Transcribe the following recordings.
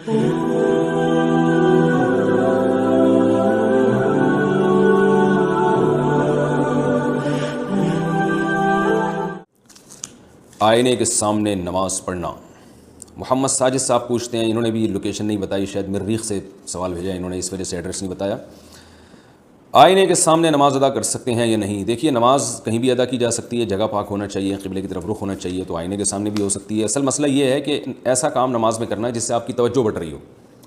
آئینے کے سامنے نماز پڑھنا. محمد ساجد صاحب پوچھتے ہیں, انہوں نے بھی لوکیشن نہیں بتائی, شاید مریخ سے سوال بھیجا انہوں نے, اس وجہ سے ایڈریس نہیں بتایا. آئینے کے سامنے نماز ادا کر سکتے ہیں یا نہیں؟ دیکھیے, نماز کہیں بھی ادا کی جا سکتی ہے, جگہ پاک ہونا چاہیے, قبلے کی طرف رخ ہونا چاہیے, تو آئینے کے سامنے بھی ہو سکتی ہے. اصل مسئلہ یہ ہے کہ ایسا کام نماز میں کرنا ہے جس سے آپ کی توجہ بٹ رہی ہو.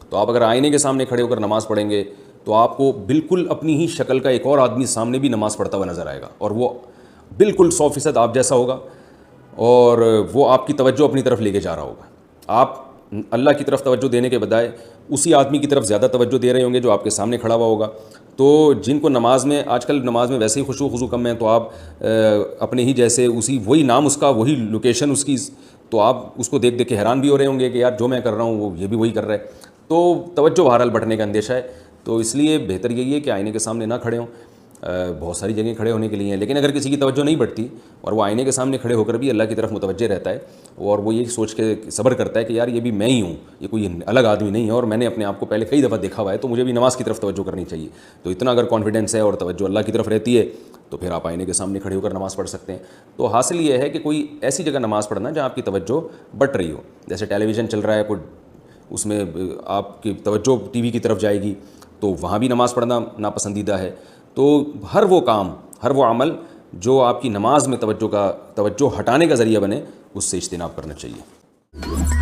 تو آپ اگر آئینے کے سامنے کھڑے ہو کر نماز پڑھیں گے تو آپ کو بالکل اپنی ہی شکل کا ایک اور آدمی سامنے بھی نماز پڑھتا ہوا نظر آئے گا, اور وہ بالکل 100% آپ جیسا ہوگا, اور وہ آپ کی توجہ اپنی طرف لے کے جا رہا ہوگا. آپ اللہ کی طرف توجہ دینے کے بجائے اسی آدمی کی طرف زیادہ توجہ دے رہے ہوں گے جو آپ کے سامنے کھڑا ہوا ہوگا. تو جن کو نماز میں, آج کل نماز میں ویسے ہی خشوع خضوع کم ہے, تو آپ اپنے ہی جیسے اسی وہی نام اس کا, وہی لوکیشن اس کی, تو آپ اس کو دیکھ دیکھ کے حیران بھی ہو رہے ہوں گے کہ یار جو میں کر رہا ہوں وہ یہ بھی وہی کر رہا ہے. تو توجہ بہرحال بٹنے کا اندیشہ ہے. تو اس لیے بہتر یہی ہے کہ آئینے کے سامنے نہ کھڑے ہوں. بہت ساری جگہیں کھڑے ہونے کے لیے ہیں, لیکن اگر کسی کی توجہ نہیں بٹتی اور وہ آئینے کے سامنے کھڑے ہو کر بھی اللہ کی طرف متوجہ رہتا ہے, اور وہ یہ سوچ کے صبر کرتا ہے کہ یار یہ بھی میں ہی ہوں, یہ کوئی الگ آدمی نہیں ہے, اور میں نے اپنے آپ کو پہلے کئی دفعہ دیکھا ہوا ہے, تو مجھے بھی نماز کی طرف توجہ کرنی چاہیے. تو اتنا اگر کانفیڈنس ہے اور توجہ اللہ کی طرف رہتی ہے تو پھر آپ آئینے کے سامنے کھڑے ہو کر نماز پڑھ سکتے ہیں. تو حاصل یہ ہے کہ کوئی ایسی جگہ نماز پڑھنا جہاں آپ کی توجہ بٹ رہی ہو. جیسے ٹیلی ویژن چل رہا ہے, کوئی اس میں آپ کی توجہ ٹی وی کی طرف جائے گی, تو وہاں بھی نماز پڑھنا ناپسندیدہ ہے. تو ہر وہ کام, ہر وہ عمل جو آپ کی نماز میں توجہ ہٹانے کا ذریعہ بنے, اس سے اجتناب کرنا چاہیے.